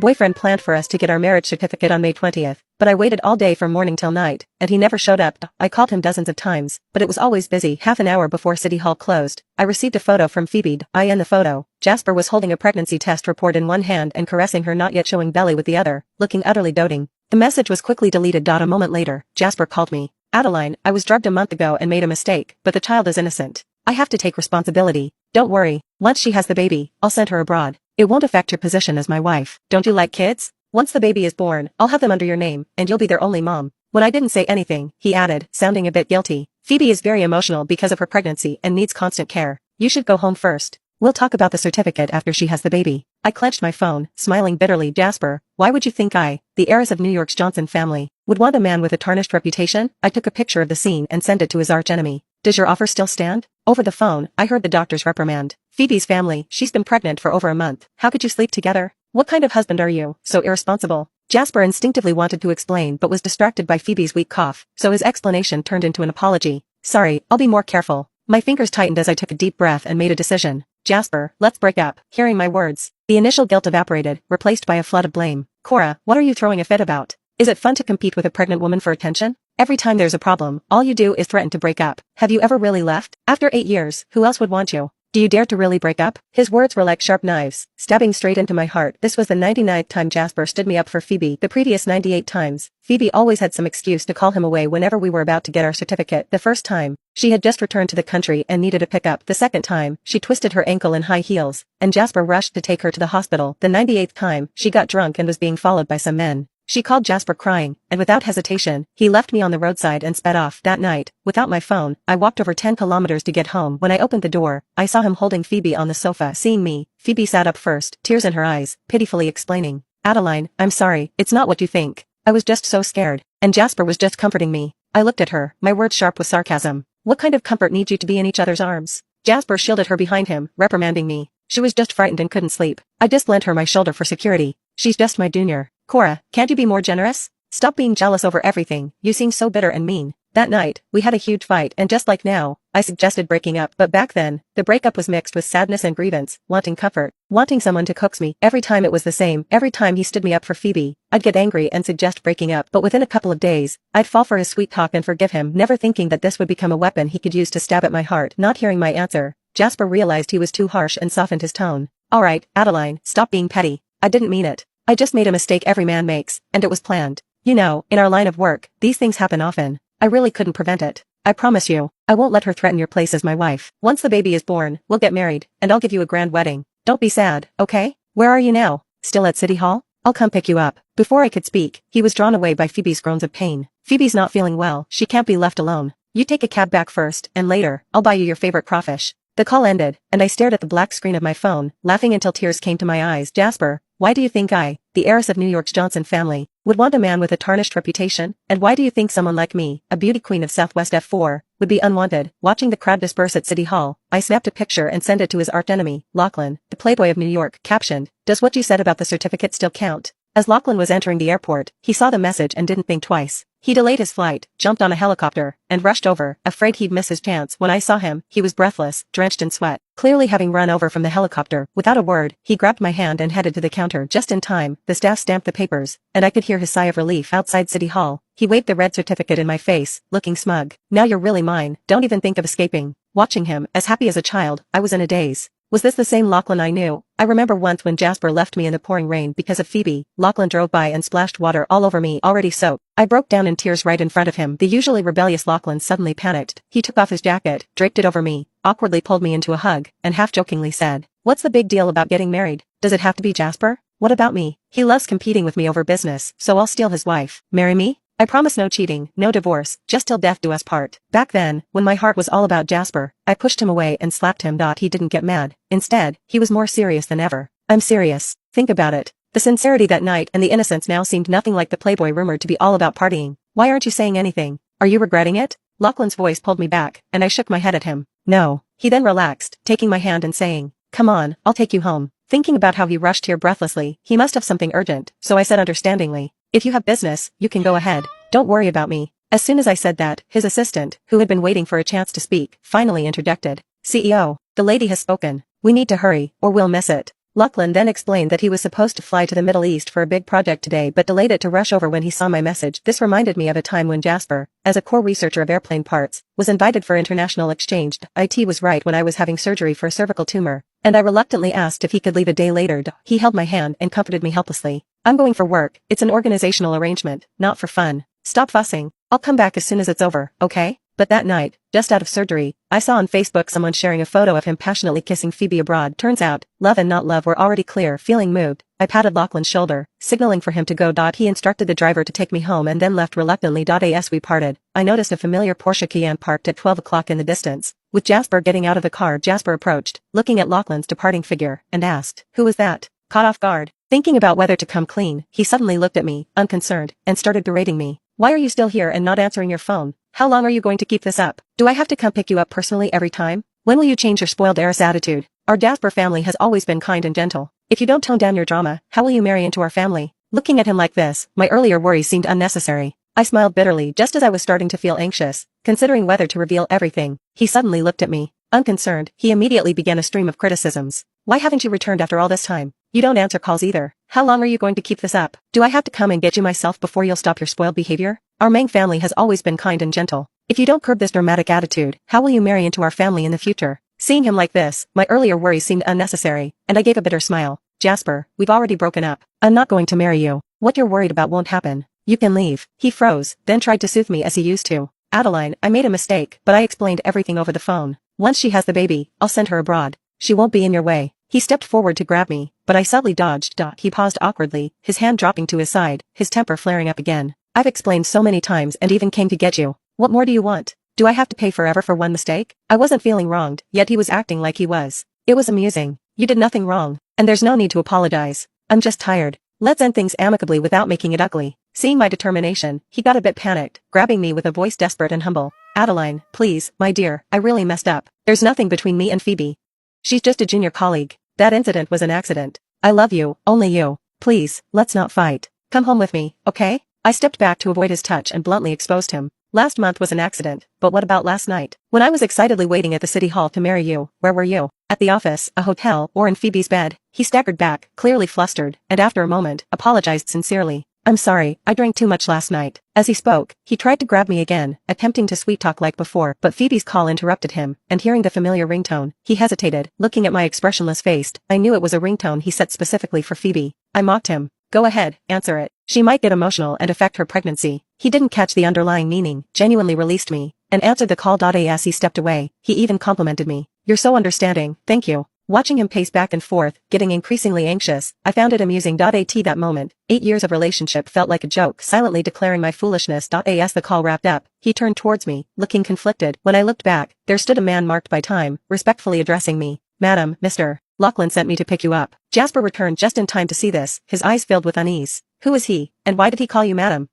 boyfriend planned for us to get our marriage certificate on May 20th, but I waited all day from morning till night, and he never showed up. I called him dozens of times, but it was always busy. Half an hour before City Hall closed, I received a photo from Phoebe. In the photo, Jasper was holding a pregnancy test report in one hand and caressing her not yet showing belly with the other, looking utterly doting. The message was quickly deleted. A moment later, Jasper called me. Adeline, I was drugged a month ago and made a mistake, but the child is innocent. I have to take responsibility. Don't worry, once she has the baby, I'll send her abroad. It won't affect your position as my wife. Don't you like kids? Once the baby is born, I'll have them under your name, and you'll be their only mom. When I didn't say anything, he added, sounding a bit guilty. Phoebe is very emotional because of her pregnancy and needs constant care. You should go home first. We'll talk about the certificate after she has the baby. I clenched my phone, smiling bitterly. Jasper, why would you think I, the heiress of New York's Johnson family, would want a man with a tarnished reputation? I took a picture of the scene and sent it to his archenemy. Does your offer still stand? Over the phone, I heard the doctor's reprimand. Phoebe's family, she's been pregnant for over a month. How could you sleep together? What kind of husband are you? So irresponsible. Jasper instinctively wanted to explain but was distracted by Phoebe's weak cough, so his explanation turned into an apology. Sorry, I'll be more careful. My fingers tightened as I took a deep breath and made a decision. Jasper, let's break up. Hearing my words, the initial guilt evaporated, replaced by a flood of blame. Cora, what are you throwing a fit about? Is it fun to compete with a pregnant woman for attention? Every time there's a problem, all you do is threaten to break up. Have you ever really left? After 8 years, who else would want you? Do you dare to really break up? His words were like sharp knives, stabbing straight into my heart. This was the 99th time Jasper stood me up for Phoebe. The previous 98 times, Phoebe always had some excuse to call him away whenever we were about to get our certificate. The first time, she had just returned to the country and needed a pickup. The second time, she twisted her ankle in high heels, and Jasper rushed to take her to the hospital. The 98th time, she got drunk and was being followed by some men. She called Jasper crying, and without hesitation, he left me on the roadside and sped off. That night, without my phone, I walked over 10 kilometers to get home. When I opened the door, I saw him holding Phoebe on the sofa. Seeing me, Phoebe sat up first, tears in her eyes, pitifully explaining. Adeline, I'm sorry, it's not what you think. I was just so scared, and Jasper was just comforting me. I looked at her, my words sharp with sarcasm. What kind of comfort needs you to be in each other's arms? Jasper shielded her behind him, reprimanding me. She was just frightened and couldn't sleep. I just lent her my shoulder for security. She's just my junior. Cora, can't you be more generous? Stop being jealous over everything. You seem so bitter and mean. That night, we had a huge fight, and just like now, I suggested breaking up. But back then, the breakup was mixed with sadness and grievance, wanting comfort, wanting someone to coax me. Every time it was the same. Every time he stood me up for Phoebe, I'd get angry and suggest breaking up. But within a couple of days, I'd fall for his sweet talk and forgive him, never thinking that this would become a weapon he could use to stab at my heart. Not hearing my answer, Jasper realized he was too harsh and softened his tone. All right, Adeline, stop being petty. I didn't mean it. I just made a mistake every man makes, and it was planned. You know, in our line of work, these things happen often. I really couldn't prevent it. I promise you, I won't let her threaten your place as my wife. Once the baby is born, we'll get married, and I'll give you a grand wedding. Don't be sad, okay? Where are you now? Still at City Hall? I'll come pick you up. Before I could speak, he was drawn away by Phoebe's groans of pain. Phoebe's not feeling well, she can't be left alone. You take a cab back first, and later, I'll buy you your favorite crawfish. The call ended, and I stared at the black screen of my phone, laughing until tears came to my eyes. Jasper, why do you think I, the heiress of New York's Johnson family, would want a man with a tarnished reputation? And why do you think someone like me, a beauty queen of Southwest F4, would be unwanted? Watching the crowd disperse at City Hall, I snapped a picture and sent it to his archenemy, Lachlan, the playboy of New York, captioned, "Does what you said about the certificate still count?" As Lachlan was entering the airport, he saw the message and didn't think twice. He delayed his flight, jumped on a helicopter, and rushed over, afraid he'd miss his chance. When I saw him, he was breathless, drenched in sweat, clearly having run over from the helicopter. Without a word, he grabbed my hand and headed to the counter. Just in time, the staff stamped the papers, and I could hear his sigh of relief. Outside City Hall, he waved the red certificate in my face, looking smug. Now you're really mine, don't even think of escaping. Watching him, as happy as a child, I was in a daze. Was this the same Lachlan I knew? I remember once when Jasper left me in the pouring rain because of Phoebe, Lachlan drove by and splashed water all over me, already soaked. I broke down in tears right in front of him. The usually rebellious Lachlan suddenly panicked. He took off his jacket, draped it over me, awkwardly pulled me into a hug, and half-jokingly said, "What's the big deal about getting married? Does it have to be Jasper? What about me? He loves competing with me over business, so I'll steal his wife. Marry me? I promise no cheating, no divorce, just till death do us part." Back then, when my heart was all about Jasper, I pushed him away and slapped him. He didn't get mad. Instead, he was more serious than ever. "I'm serious. Think about it." The sincerity that night and the innocence now seemed nothing like the playboy rumored to be all about partying. "Why aren't you saying anything? Are you regretting it?" Lachlan's voice pulled me back, and I shook my head at him. "No." He then relaxed, taking my hand and saying, "Come on, I'll take you home." Thinking about how he rushed here breathlessly, he must have something urgent, so I said understandingly, "If you have business, you can go ahead. Don't worry about me." As soon as I said that, his assistant, who had been waiting for a chance to speak, finally interjected. "CEO, the lady has spoken. We need to hurry, or we'll miss it." Lachlan then explained that he was supposed to fly to the Middle East for a big project today but delayed it to rush over when he saw my message. This reminded me of a time when Jasper, as a core researcher of airplane parts, was invited for international exchange. It was right when I was having surgery for a cervical tumor, and I reluctantly asked if he could leave a day later. He held my hand and comforted me helplessly. I'm going for work. It's an organizational arrangement, not for fun. Stop fussing. I'll come back as soon as it's over, okay? But that night, just out of surgery, I saw on Facebook someone sharing a photo of him passionately kissing Phoebe abroad. Turns out, love and not love were already clear. Feeling moved, I patted Lachlan's shoulder, signaling for him to go. He instructed the driver to take me home and then left reluctantly. As we parted, I noticed a familiar Porsche Cayenne parked at 12 o'clock in the distance. With Jasper getting out of the car, Jasper approached, looking at Lachlan's departing figure, and asked, "Who was that?" Caught off guard, thinking about whether to come clean, he suddenly looked at me, unconcerned, and started berating me. "Why are you still here and not answering your phone? How long are you going to keep this up? Do I have to come pick you up personally every time? When will you change your spoiled heiress attitude? Our Jasper family has always been kind and gentle. If you don't tone down your drama, how will you marry into our family?" Looking at him like this, my earlier worries seemed unnecessary. I smiled bitterly just as I was starting to feel anxious, considering whether to reveal everything. He suddenly looked at me. Unconcerned, he immediately began a stream of criticisms. "Why haven't you returned after all this time? You don't answer calls either. How long are you going to keep this up? Do I have to come and get you myself before you'll stop your spoiled behavior? Our Meng family has always been kind and gentle. If you don't curb this dramatic attitude, how will you marry into our family in the future?" Seeing him like this, my earlier worries seemed unnecessary, and I gave a bitter smile. "Jasper, we've already broken up. I'm not going to marry you. What you're worried about won't happen. You can leave." He froze, then tried to soothe me as he used to. "Adeline, I made a mistake, but I explained everything over the phone. Once she has the baby, I'll send her abroad. She won't be in your way." He stepped forward to grab me, but I subtly dodged. He paused awkwardly, his hand dropping to his side, his temper flaring up again. "I've explained so many times and even came to get you. What more do you want? Do I have to pay forever for one mistake?" I wasn't feeling wronged, yet he was acting like he was. It was amusing. "You did nothing wrong, and there's no need to apologize. I'm just tired. Let's end things amicably without making it ugly." Seeing my determination, he got a bit panicked, grabbing me with a voice desperate and humble. "Adeline, please, my dear, I really messed up. There's nothing between me and Phoebe. She's just a junior colleague. That incident was an accident. I love you, only you. Please, let's not fight. Come home with me, okay?" I stepped back to avoid his touch and bluntly exposed him. "Last month was an accident, but what about last night? When I was excitedly waiting at the city hall to marry you, where were you? At the office, a hotel, or in Phoebe's bed?" He staggered back, clearly flustered, and after a moment, apologized sincerely. "I'm sorry, I drank too much last night." As he spoke, he tried to grab me again, attempting to sweet talk like before, but Phoebe's call interrupted him, and hearing the familiar ringtone, he hesitated. Looking at my expressionless face, I knew it was a ringtone he set specifically for Phoebe. I mocked him. "Go ahead, answer it. She might get emotional and affect her pregnancy." He didn't catch the underlying meaning, genuinely released me, and answered the call. As he stepped away, he even complimented me. "You're so understanding, thank you." Watching him pace back and forth, getting increasingly anxious, I found it amusing. That moment, 8 years of relationship felt like a joke, silently declaring my foolishness. As the call wrapped up, he turned towards me, looking conflicted. When I looked back, there stood a man marked by time, respectfully addressing me. "Madam, Mr. Lachlan sent me to pick you up." Jasper returned just in time to see this, his eyes filled with unease. "Who is he, and why did he call you madam?"